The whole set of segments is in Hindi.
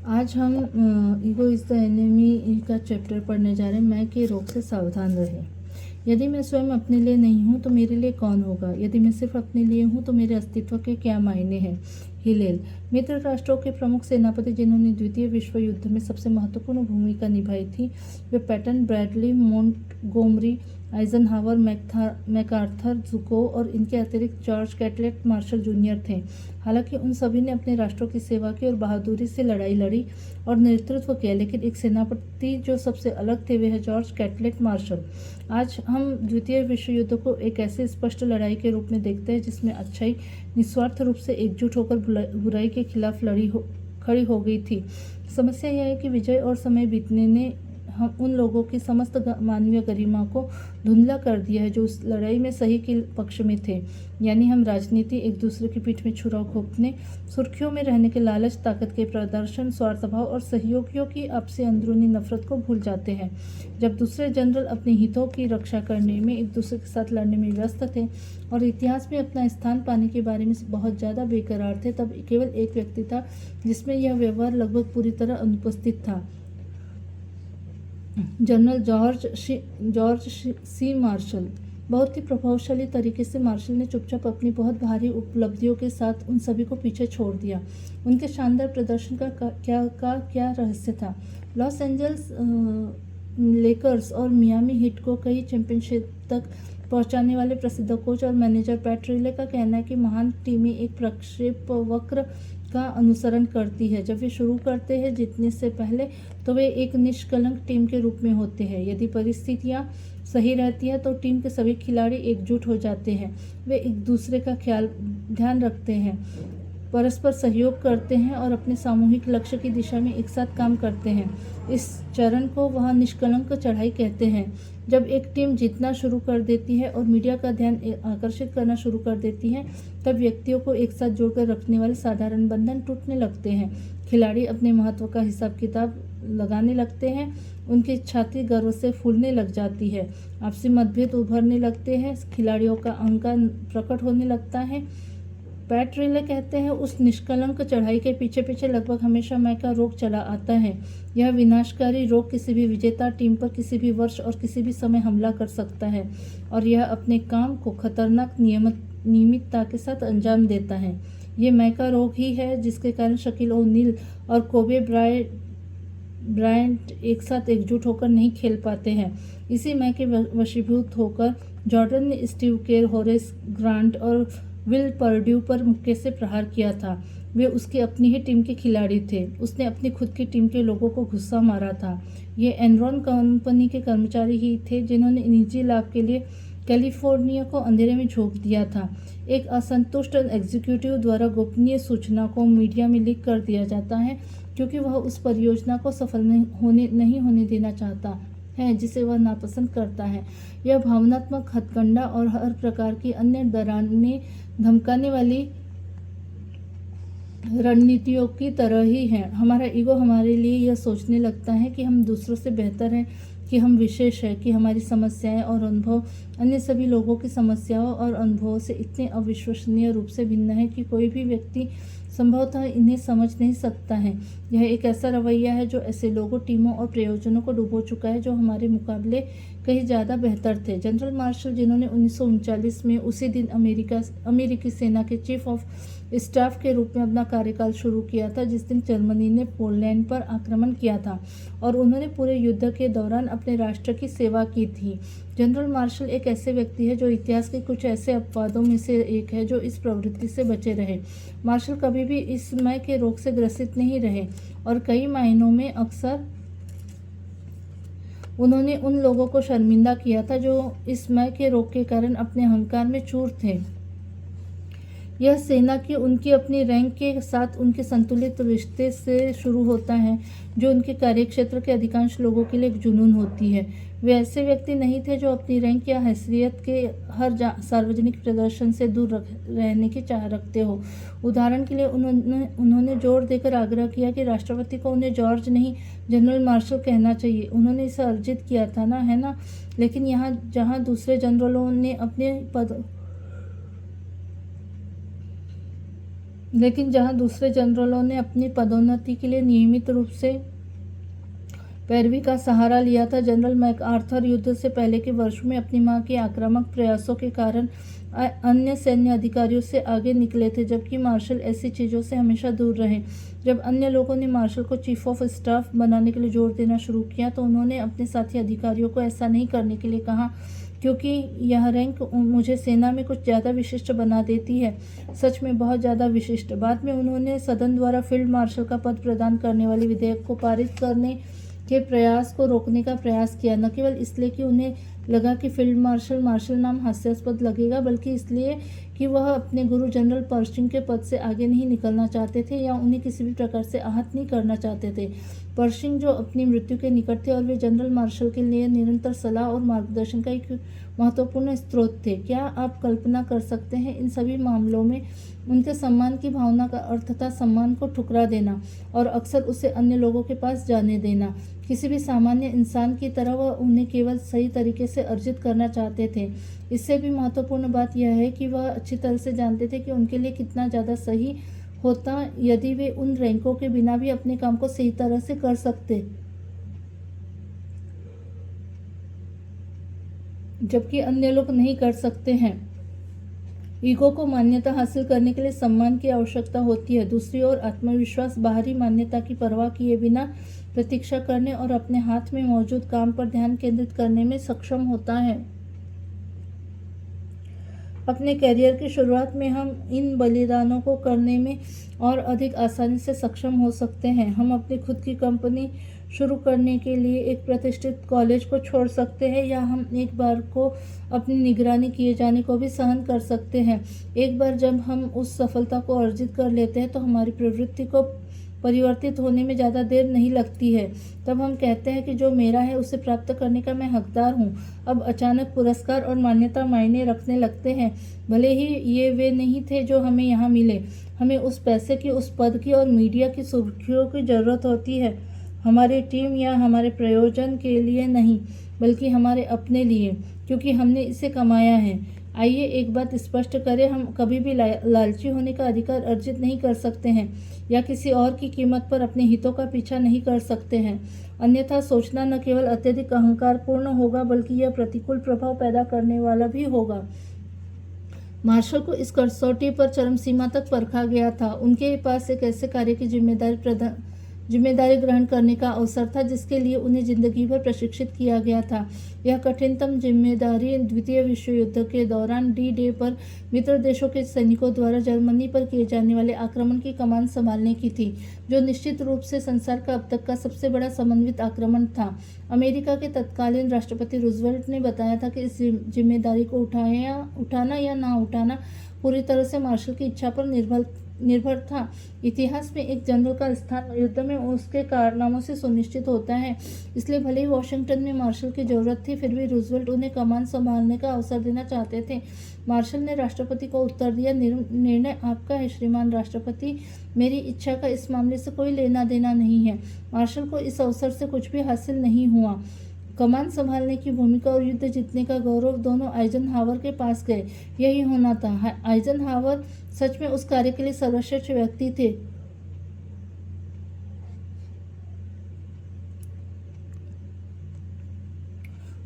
आज हम ईगो इज़ द एनिमी का चैप्टर पढ़ने जा रहे हैं। मैं के रोग से सावधान रहें। यदि मैं स्वयं अपने लिए नहीं हूँ तो मेरे लिए कौन होगा? यदि मैं सिर्फ अपने लिए हूँ तो मेरे अस्तित्व के क्या मायने हैं? हिलेल। मित्र राष्ट्रों के प्रमुख सेनापति जिन्होंने द्वितीय विश्व युद्ध में सबसे महत्वपूर्ण भूमिका निभाई थी, वे Patton, Bradley, Montgomery, Eisenhower, MacArthur, Zhukov और इनके अतिरिक्त जॉर्ज कैटलेट मार्शल जूनियर थे। हालांकि उन सभी ने अपने राष्ट्रों की सेवा की और बहादुरी से लड़ाई लड़ी और नेतृत्व किया, लेकिन एक सेनापति जो सबसे अलग थे वे है जॉर्ज कैटलेट मार्शल। आज हम द्वितीय विश्व युद्ध को एक ऐसी स्पष्ट लड़ाई के रूप में देखते हैं जिसमें अच्छाई निस्वार्थ रूप से एकजुट होकर बुराई के खिलाफ खड़ी हो गई थी। समस्या यह है कि विजय और समय बीतने ने हम उन लोगों की समस्त मानवीय गरिमा को धुंधला कर दिया है जो उस लड़ाई में सही के पक्ष में थे। यानी हम राजनीति, एक दूसरे की पीठ में छुरा घोंपने, सुर्खियों में रहने के लालच, ताकत के प्रदर्शन, स्वार्थभाव और सहयोगियों की आपसी अंदरूनी नफरत को भूल जाते हैं। जब दूसरे जनरल अपने हितों की रक्षा करने में एक दूसरे के साथ लड़ने में व्यस्त थे और इतिहास में अपना स्थान पाने के बारे में बहुत ज़्यादा बेकरार थे, तब केवल एक व्यक्ति था जिसमें यह व्यवहार लगभग पूरी तरह अनुपस्थित था, जनरल जॉर्ज सी मार्शल। बहुत ही प्रभावशाली तरीके से मार्शल ने चुपचाप अपनी बहुत भारी उपलब्धियों के साथ उन सभी को पीछे छोड़ दिया। उनके शानदार प्रदर्शन का क्या रहस्य था? लॉस एंजल्स लेकर्स और मियामी हीट को कई चैंपियनशिप तक पहुंचाने वाले प्रसिद्ध कोच और मैनेजर पैट रिले का कहना है कि महान टीमें एक प्रक्षेप वक्र का अनुसरण करती है। जब वे शुरू करते हैं जीतने से पहले तो वे एक निष्कलंक टीम के रूप में होते हैं। यदि परिस्थितियां सही रहती है तो टीम के सभी खिलाड़ी एकजुट हो जाते हैं। वे एक दूसरे का ध्यान रखते हैं, परस्पर सहयोग करते हैं और अपने सामूहिक लक्ष्य की दिशा में एक साथ काम करते हैं। इस चरण को वह निष्कलंक चढ़ाई कहते हैं। जब एक टीम जीतना शुरू कर देती है और मीडिया का ध्यान आकर्षित करना शुरू कर देती है, तब व्यक्तियों को एक साथ जोड़कर रखने वाले साधारण बंधन टूटने लगते हैं। खिलाड़ी अपने महत्व का हिसाब किताब लगाने लगते हैं, उनकी छाती गर्व से फूलने लग जाती है, आपसी मतभेद उभरने लगते हैं, खिलाड़ियों का अहंकार प्रकट होने लगता है। पैट रिले कहते हैं, उस निष्कलंक चढ़ाई के पीछे पीछे लगभग हमेशा मैं का रोग चला आता है। यह विनाशकारी रोग किसी भी विजेता टीम पर किसी भी वर्ष और किसी भी समय हमला कर सकता है और यह अपने काम को खतरनाक नियमितता के साथ अंजाम देता है। ये मैं का रोग ही है जिसके कारण शकील ओनील और कोबे ब्रायंट एक साथ एकजुट होकर नहीं खेल पाते हैं। इसी मैं के वशीभूत होकर जॉर्डन ने स्टीव केर, होरेस ग्रांट और विल पर्ड्यू पर मुक्के से प्रहार किया था। वे उसकी अपनी ही टीम के खिलाड़ी थे। उसने अपनी खुद की टीम के लोगों को गुस्सा मारा था। ये एनरॉन कंपनी के कर्मचारी ही थे जिन्होंने निजी लाभ के लिए कैलिफोर्निया को अंधेरे में झोंक दिया था। एक असंतुष्ट एग्जीक्यूटिव द्वारा गोपनीय सूचना को मीडिया में लीक कर दिया जाता है क्योंकि वह उस परियोजना को सफल नहीं होने देना चाहता है जिसे वह नापसंद करता है। यह भावनात्मक हथकंडा और हर प्रकार की अन्य डराने धमकाने वाली रणनीतियों की तरह ही है। हमारा ईगो हमारे लिए यह सोचने लगता है कि हम दूसरों से बेहतर हैं, कि हम विशेष हैं, कि हमारी समस्याएं और अनुभव अन्य सभी लोगों की समस्याओं और अनुभवों से इतने अविश्वसनीय रूप से भिन्न है कि कोई भी व्यक्ति संभवतः इन्हें समझ नहीं सकता है। यह एक ऐसा रवैया है जो ऐसे लोगों, टीमों और प्रयोजनों को डुबो चुका है जो हमारे मुकाबले कहीं ज़्यादा बेहतर थे। जनरल मार्शल, जिन्होंने 1939 में उसी दिन अमेरिकी सेना के चीफ ऑफ स्टाफ के रूप में अपना कार्यकाल शुरू किया था जिस दिन जर्मनी ने पोलैंड पर आक्रमण किया था, और उन्होंने पूरे युद्ध के दौरान अपने राष्ट्र की सेवा की थी। जनरल मार्शल एक ऐसे व्यक्ति है जो इतिहास के कुछ ऐसे अपवादों में से एक है जो इस प्रवृत्ति से बचे रहे। मार्शल कभी भी इस मैं के रोग से ग्रसित नहीं रहे और कई मायनों में अक्सर उन्होंने उन लोगों को शर्मिंदा किया था जो इस मैं के रोग के कारण अपने अहंकार में चूर थे। यह सेना की उनकी अपनी रैंक के साथ उनके संतुलित रिश्ते से शुरू होता है जो उनके कार्यक्षेत्र के अधिकांश लोगों के लिए एक जुनून होती है। वे ऐसे व्यक्ति नहीं थे जो अपनी रैंक या हैसियत के हर सार्वजनिक प्रदर्शन से दूर रहने की चाह रखते हो। उदाहरण के लिए उन्होंने जोर देकर आग्रह किया कि राष्ट्रपति को उन्हें जॉर्ज नहीं जनरल मार्शल कहना चाहिए। उन्होंने इसे अर्जित किया था ना, है ना? लेकिन यहाँ जहाँ दूसरे जनरलों ने अपने लेकिन जहां दूसरे जनरलों ने अपनी पदोन्नति के लिए नियमित रूप से पैरवी का सहारा लिया था, जनरल मैकआर्थर युद्ध से पहले के वर्षों में अपनी मां के आक्रामक प्रयासों के कारण अन्य सैन्य अधिकारियों से आगे निकले थे, जबकि मार्शल ऐसी चीज़ों से हमेशा दूर रहे। जब अन्य लोगों ने मार्शल को चीफ ऑफ स्टाफ बनाने के लिए जोर देना शुरू किया तो उन्होंने अपने साथी अधिकारियों को ऐसा नहीं करने के लिए कहा, क्योंकि यह रैंक मुझे सेना में कुछ ज़्यादा विशिष्ट बना देती है, सच में बहुत ज़्यादा विशिष्ट। बाद में उन्होंने सदन द्वारा फील्ड मार्शल का पद प्रदान करने वाले विधेयक को पारित करने के प्रयास को रोकने का प्रयास किया, न केवल इसलिए कि उन्हें लगा कि फील्ड मार्शल नाम हास्यास्पद लगेगा, बल्कि इसलिए कि वह अपने गुरु जनरल पर्शिंग के पद से आगे नहीं निकलना चाहते थे या उन्हें किसी भी प्रकार से आहत नहीं करना चाहते थे। पर्शिंग जो अपनी मृत्यु के निकट थे और वे जनरल मार्शल के लिए निरंतर सलाह और मार्गदर्शन का एक महत्वपूर्ण स्रोत थे। क्या आप कल्पना कर सकते हैं, इन सभी मामलों में उनके सम्मान की भावना का अर्थ था सम्मान को ठुकरा देना और अक्सर उसे अन्य लोगों के पास जाने देना। किसी भी सामान्य इंसान की तरह वह उन्हें केवल सही तरीके से अर्जित करना चाहते थे। इससे भी महत्वपूर्ण बात यह है कि वह अच्छी तरह से जानते थे कि उनके लिए कितना ज़्यादा सही होता यदि वे उन रैंकों के बिना भी अपने काम को सही तरह से कर सकते, जबकि अन्य लोग नहीं कर सकते हैं। ईगो को मान्यता हासिल करने के लिए सम्मान की आवश्यकता होती है। दूसरी ओर आत्मविश्वास बाहरी मान्यता की परवाह किए बिना प्रतीक्षा करने और अपने हाथ में मौजूद काम पर ध्यान केंद्रित करने में सक्षम होता है। अपने करियर की शुरुआत में हम इन बलिदानों को करने में और अधिक आसानी से सक्षम हो सकते हैं। हम अपनी खुद की कंपनी शुरू करने के लिए एक प्रतिष्ठित कॉलेज को छोड़ सकते हैं, या हम एक बार को अपनी निगरानी किए जाने को भी सहन कर सकते हैं। एक बार जब हम उस सफलता को अर्जित कर लेते हैं तो हमारी प्रवृत्ति को परिवर्तित होने में ज़्यादा देर नहीं लगती है। तब हम कहते हैं कि जो मेरा है उसे प्राप्त करने का मैं हकदार हूँ। अब अचानक पुरस्कार और मान्यता मायने रखने लगते हैं, भले ही ये वे नहीं थे जो हमें यहाँ मिले। हमें उस पैसे की, उस पद की और मीडिया की सुर्खियों की ज़रूरत होती है, हमारी टीम या हमारे प्रयोजन के लिए नहीं, बल्कि हमारे अपने लिए, क्योंकि हमने इसे कमाया है। आइए एक बात स्पष्ट करें, हम कभी भी लालची होने का अधिकार अर्जित नहीं कर सकते हैं या किसी और की कीमत पर अपने हितों का पीछा नहीं कर सकते हैं। अन्यथा सोचना न केवल अत्यधिक अहंकारपूर्ण होगा, बल्कि यह प्रतिकूल प्रभाव पैदा करने वाला भी होगा। मार्शल को इस कसौटी पर चरम सीमा तक परखा गया था। उनके पास एक ऐसे कार्य की जिम्मेदारी ग्रहण करने का अवसर था जिसके लिए उन्हें जिंदगी भर प्रशिक्षित किया गया था। यह कठिनतम जिम्मेदारी द्वितीय विश्व युद्ध के दौरान डी-डे पर मित्र देशों के सैनिकों द्वारा जर्मनी पर किए जाने वाले आक्रमण की कमान संभालने की थी, जो निश्चित रूप से संसार का अब तक का सबसे बड़ा समन्वित आक्रमण था। अमेरिका के तत्कालीन राष्ट्रपति रूजवेल्ट ने बताया था कि इस जिम्मेदारी को उठाना या ना उठाना पूरी तरह से मार्शल की इच्छा पर निर्भर था। इतिहास में एक जनरल का स्थान युद्ध में उसके कारनामों से सुनिश्चित होता है। इसलिए भले ही वॉशिंगटन में मार्शल की जरूरत थी, फिर भी रूजवेल्ट उन्हें कमान संभालने का अवसर देना चाहते थे। मार्शल ने राष्ट्रपति को उत्तर दिया, निर्णय आपका है श्रीमान राष्ट्रपति, मेरी इच्छा का इस मामले से कोई लेना देना नहीं है। मार्शल को इस अवसर से कुछ भी हासिल नहीं हुआ। कमान संभालने की भूमिका और युद्ध जीतने का गौरव दोनों आइजनहावर के पास गए। यही होना था। आइजनहावर सच में उस कार्य के लिए सर्वश्रेष्ठ व्यक्ति थे।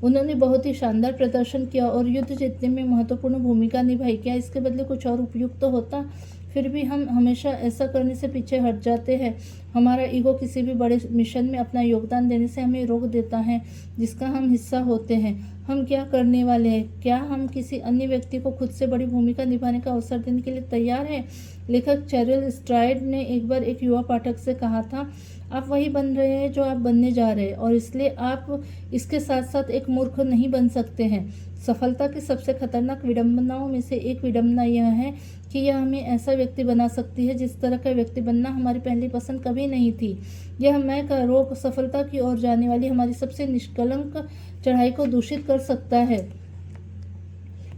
उन्होंने बहुत ही शानदार प्रदर्शन किया और युद्ध जीतने में महत्वपूर्ण भूमिका निभाई। क्या इसके बदले कुछ और उपयुक्त होता? फिर भी हम हमेशा ऐसा करने से पीछे हट जाते हैं। हमारा ईगो किसी भी बड़े मिशन में अपना योगदान देने से हमें रोक देता है जिसका हम हिस्सा होते हैं। हम क्या करने वाले हैं? क्या हम किसी अन्य व्यक्ति को खुद से बड़ी भूमिका निभाने का अवसर देने के लिए तैयार हैं? लेखक चैरल स्ट्राइड ने एक बार एक युवा पाठक से कहा था, आप वही बन रहे हैं जो आप बनने जा रहे हैं, और इसलिए आप इसके साथ साथ एक मूर्ख नहीं बन सकते हैं। सफलता की सबसे खतरनाक विडंबनाओं में से एक विडंबना यह है कि यह हमें ऐसा व्यक्ति बना सकती है जिस तरह का व्यक्ति बनना हमारी पहली पसंद कभी नहीं थी। यह मैं का रोग सफलता की ओर जाने वाली हमारी सबसे निष्कलंक चढ़ाई को दूषित कर सकता है।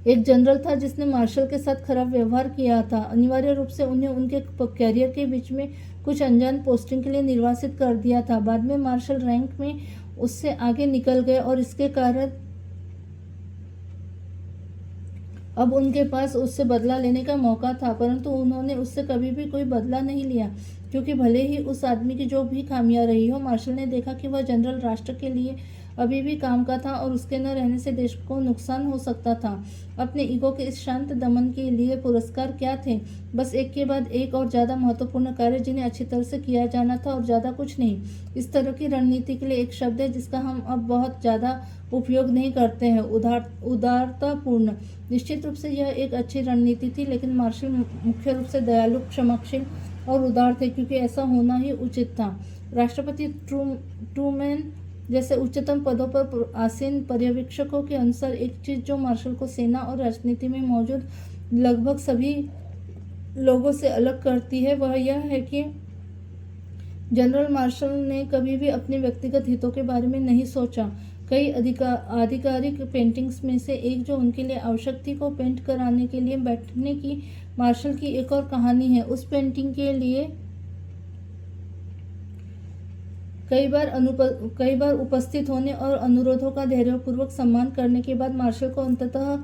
एक जनरल था जिसने मार्शल के साथ खराब व्यवहार किया था। अनिवार्य रूप से उन्हें उनके कैरियर के बीच में कुछ अनजान पोस्टिंग के लिए निर्वासित कर दिया था। बाद में मार्शल रैंक में उससे आगे निकल गए और इसके कारण अब उनके पास उससे बदला लेने का मौका था, परंतु उन्होंने उससे कभी भी कोई बदला नहीं लिया, क्योंकि भले ही उस आदमी की जो भी खामियां रही हो, मार्शल ने देखा कि वह जनरल राष्ट्र के लिए अभी भी काम का था और उसके न रहने से देश को नुकसान हो सकता था। अपने ईगो के इस शांत दमन के लिए पुरस्कार क्या थे? बस एक के बाद एक और ज़्यादा महत्वपूर्ण कार्य जिन्हें अच्छी तरह से किया जाना था, और ज़्यादा कुछ नहीं। इस तरह की रणनीति के लिए एक शब्द है जिसका हम अब बहुत ज़्यादा उपयोग नहीं करते हैं, उदारतापूर्ण। निश्चित रूप से यह एक अच्छी रणनीति थी, लेकिन मार्शल मुख्य रूप से दयालु, क्षमाशील और उदार थे, क्योंकि ऐसा होना ही उचित था। राष्ट्रपति ट्रूमैन जैसे उच्चतम पदों पर आसीन पर्यवेक्षकों के अनुसार एक चीज़ जो मार्शल को सेना और राजनीति में मौजूद लगभग सभी लोगों से अलग करती है, वह यह है कि जनरल मार्शल ने कभी भी अपने व्यक्तिगत हितों के बारे में नहीं सोचा। कई आधिकारिक पेंटिंग्स में से एक जो उनके लिए आवश्यक थी को पेंट कराने के लिए बैठने की मार्शल की एक और कहानी है। उस पेंटिंग के लिए कई बार उपस्थित होने और अनुरोधों का धैर्यपूर्वक सम्मान करने के बाद मार्शल को अंततः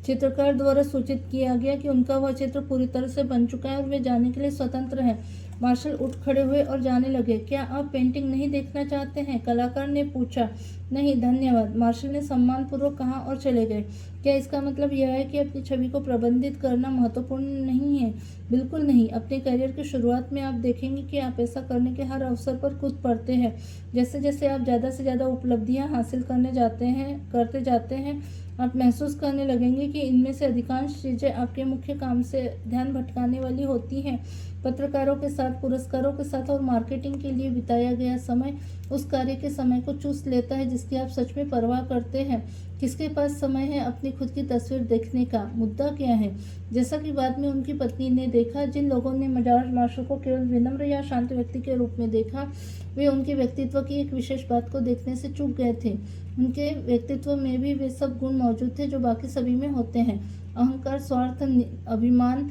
चित्रकार द्वारा सूचित किया गया कि उनका वह चित्र पूरी तरह से बन चुका है और वे जाने के लिए स्वतंत्र हैं। मार्शल उठ खड़े हुए और जाने लगे। क्या आप पेंटिंग नहीं देखना चाहते हैं? कलाकार ने पूछा। नहीं धन्यवाद, मार्शल ने सम्मानपूर्वक कहा और चले गए। क्या इसका मतलब यह है कि अपनी छवि को प्रबंधित करना महत्वपूर्ण नहीं है? बिल्कुल नहीं। अपने करियर की शुरुआत में आप देखेंगे कि आप ऐसा करने के हर अवसर पर कूद पड़ते हैं। जैसे जैसे आप ज़्यादा से ज़्यादा उपलब्धियां हासिल करते जाते हैं, आप महसूस करने लगेंगे कि इनमें से अधिकांश चीज़ें आपके मुख्य काम से ध्यान भटकाने वाली होती हैं। पत्रकारों के साथ, पुरस्कारों के साथ और मार्केटिंग के लिए बिताया गया समय उस कार्य के समय को चूस लेता है जिसकी आप सच में परवाह करते हैं। किसके पास समय है अपनी खुद की तस्वीर देखने का? मुद्दा क्या है? जैसा कि बाद में उनकी पत्नी ने देखा, जिन लोगों ने जॉर्ज मार्शल को केवल विनम्र या शांत व्यक्ति के रूप में देखा, वे उनके व्यक्तित्व की एक विशेष बात को देखने से चूक गए थे। उनके व्यक्तित्व में भी वे सब गुण मौजूद थे जो बाकी सभी में होते हैं: अहंकार, स्वार्थ, अभिमान,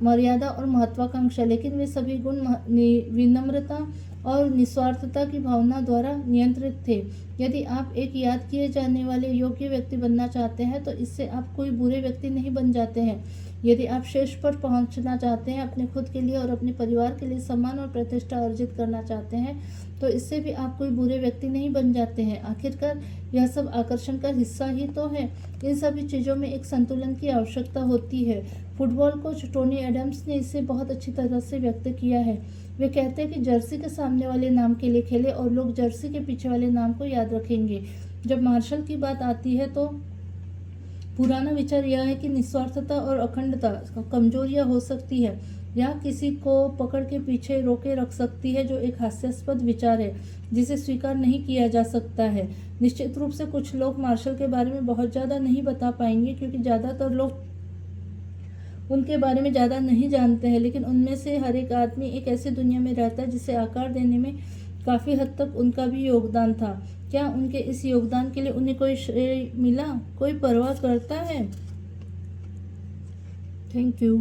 मर्यादा और महत्वाकांक्षा। लेकिन वे सभी गुण विनम्रता और निस्वार्थता की भावना द्वारा नियंत्रित थे। यदि आप एक याद किए जाने वाले योग्य व्यक्ति बनना चाहते हैं तो इससे आप कोई बुरे व्यक्ति नहीं बन जाते हैं। यदि आप शीर्ष पर पहुंचना चाहते हैं, अपने खुद के लिए और अपने परिवार के लिए सम्मान और प्रतिष्ठा अर्जित करना चाहते हैं, तो इससे भी आप कोई बुरे व्यक्ति नहीं बन जाते हैं। आखिरकार यह सब आकर्षण का हिस्सा ही तो है। इन सभी चीज़ों में एक संतुलन की आवश्यकता होती है। फुटबॉल कोच टोनी एडम्स ने इसे बहुत अच्छी तरह से व्यक्त किया है। वे कहते हैं कि जर्सी के सामने वाले नाम के लिए खेले और लोग जर्सी के पीछे वाले नाम को याद रखेंगे। जब मार्शल की बात आती है तो पुराना विचार यह है कि निस्वार्थता और अखंडता कमजोरियां हो सकती है या किसी को पकड़ के पीछे रोके रख सकती है, जो एक हास्यास्पद विचार है जिसे स्वीकार नहीं किया जा सकता है। निश्चित रूप से कुछ लोग मार्शल के बारे में बहुत ज़्यादा नहीं बता पाएंगे, क्योंकि ज़्यादातर लोग उनके बारे में ज़्यादा नहीं जानते हैं, लेकिन उनमें से हर एक आदमी एक ऐसी दुनिया में रहता है जिसे आकार देने में काफ़ी हद तक उनका भी योगदान था। क्या उनके इस योगदान के लिए उन्हें कोई श्रेय मिला? कोई परवाह करता है? Thank you.